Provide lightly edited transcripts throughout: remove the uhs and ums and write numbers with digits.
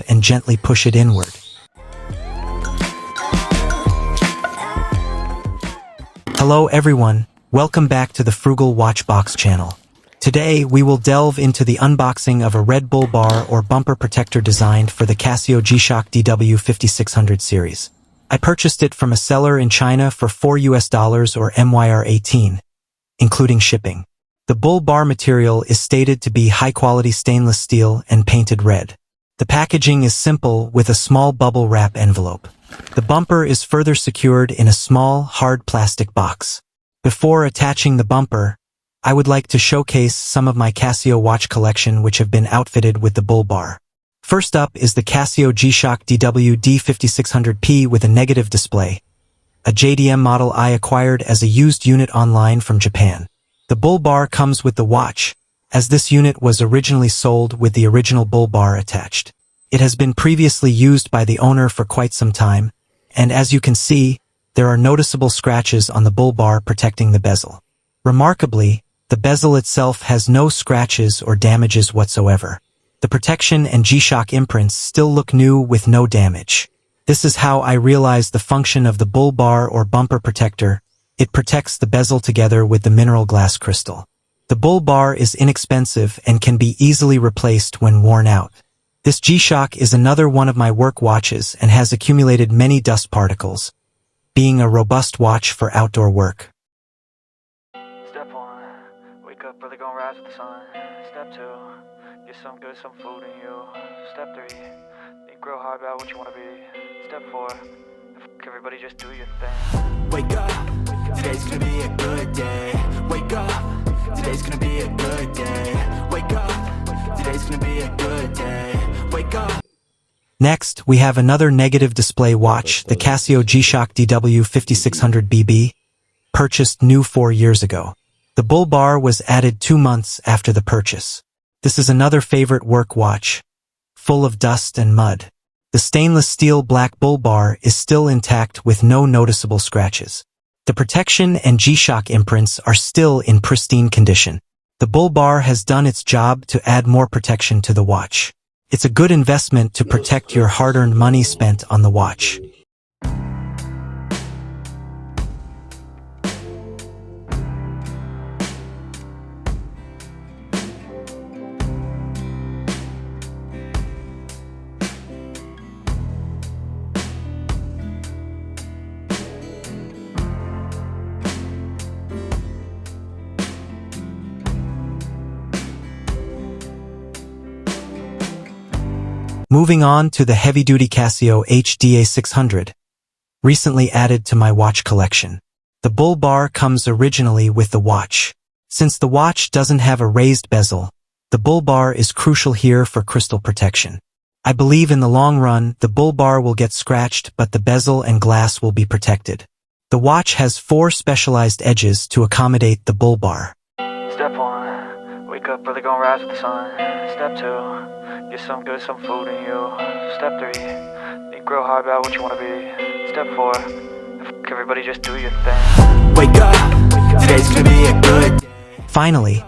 and gently push it inward. Hello everyone, welcome back to the Frugal Watchbox channel. Today we will delve into the unboxing of a red bull bar or bumper protector designed for the Casio G-Shock DW-5600 series. I purchased it from a seller in China for $4 or MYR 18, including shipping. The bull bar material is stated to be high-quality stainless steel and painted red. The packaging is simple with a small bubble wrap envelope. The bumper is further secured in a small, hard plastic box. Before attaching the bumper, I would like to showcase some of my Casio watch collection which have been outfitted with the bull bar. First up is the Casio G-Shock DW-5600P with a negative display, a JDM model I acquired as a used unit online from Japan. The bull bar comes with the watch, as this unit was originally sold with the original bull bar attached. It has been previously used by the owner for quite some time, and as you can see, there are noticeable scratches on the bull bar protecting the bezel. Remarkably, the bezel itself has no scratches or damages whatsoever. The protection and G-Shock imprints still look new with no damage. This is how I realize the function of the bull bar or bumper protector. It protects the bezel together with the mineral glass crystal. The bull bar is inexpensive and can be easily replaced when worn out. This G-Shock is another one of my work watches and has accumulated many dust particles, being a robust watch for outdoor work. Step 1, wake up early, gonna rise with the sun. Step 2, get some food in you. Step 3, think real hard about what you wanna be. Step 4, everybody just do your thing. Wake up, today's gonna be a good day. Wake up, today's gonna be a good day. Wake up, today's gonna be a good day. Wake up. Next, we have another negative display watch, the Casio G-Shock DW-5600BB, purchased new 4 years ago. The bull bar was added 2 months after the purchase. This is another favorite work watch, full of dust and mud. The stainless steel black bull bar is still intact with no noticeable scratches. The protection and G-Shock imprints are still in pristine condition. The bull bar has done its job to add more protection to the watch. It's a good investment to protect your hard-earned money spent on the watch. Moving on to the heavy-duty Casio HDA-600, recently added to my watch collection. The bull bar comes originally with the watch. Since the watch doesn't have a raised bezel, the bull bar is crucial here for crystal protection. I believe in the long run, the bull bar will get scratched, but the bezel and glass will be protected. The watch has 4 specialized edges to accommodate the bull bar. Step 1, wake up early, gonna rise with the sun. Step 2, get some food in you. Step 3, think real hard about what you wanna be. Step 4, everybody just do your thing. Wake up, today's gonna be a good day. Finally,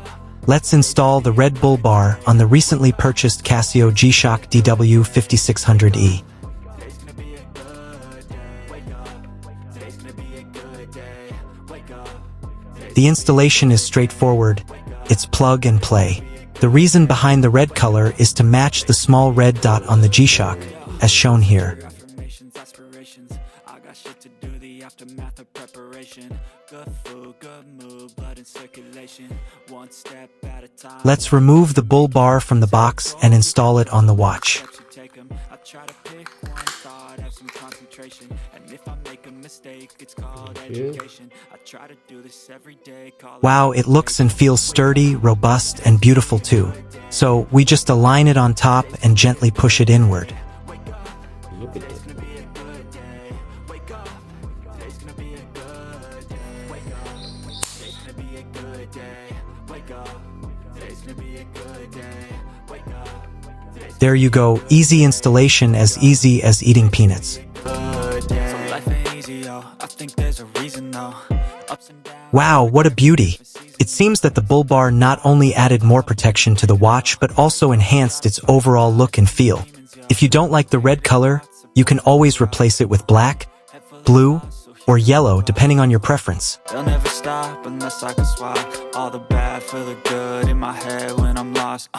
let's install the red bull bar on the recently purchased Casio G-Shock DW-5600E. Today's gonna be a good day. Wake up, today's gonna be a good day. Wake up. The installation is straightforward. It's plug and play. The reason behind the red color is to match the small red dot on the G-Shock, as shown here. Affirmations, aspirations. I got shit to do, the aftermath of preparation. Good food, good mood, blood in circulation. One step at a time. Let's remove the bull bar from the box and install it on the watch. I try to pick one thought, have some concentration, and if I make a mistake, it's called education. I try to do this every day. Wow, it looks and feels sturdy, robust, and beautiful too. So we just align it on top and gently push it inward. Look at this. There you go, easy installation, as easy as eating peanuts. Wow, what a beauty! It seems that the bull bar not only added more protection to the watch but also enhanced its overall look and feel. If you don't like the red color, you can always replace it with black, blue, or yellow depending on your preference. They'll never stop unless I can swap all the bad for the good in my head when I'm lost.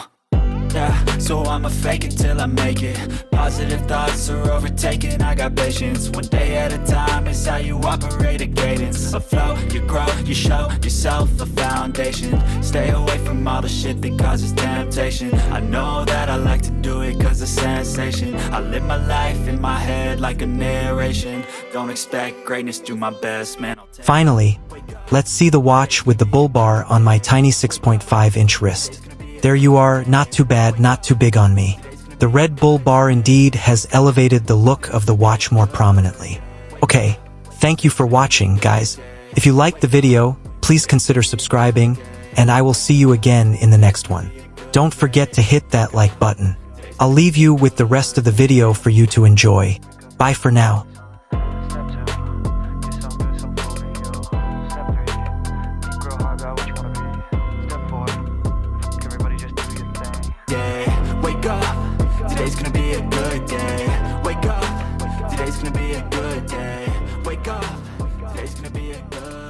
Yeah, so I'ma fake it till I make it. Positive thoughts are overtaken, I got patience. One day at a time is how you operate a cadence. A flow, you grow, you show yourself a foundation. Stay away from all the shit that causes temptation. I know that I like to do it cause it's sensation. I live my life in my head like a narration. Don't expect greatness, do my best, man. Finally, let's see the watch with the bull bar on my tiny 6.5-inch wrist. There you are, not too bad, not too big on me. The Red Bull bar indeed has elevated the look of the watch more prominently. Okay, thank you for watching, guys. If you liked the video, please consider subscribing, and I will see you again in the next one. Don't forget to hit that like button. I'll leave you with the rest of the video for you to enjoy. Bye for now. Today's gonna be a good day. Wake up. Today's gonna be a good day. Wake up. Today's gonna be a good day.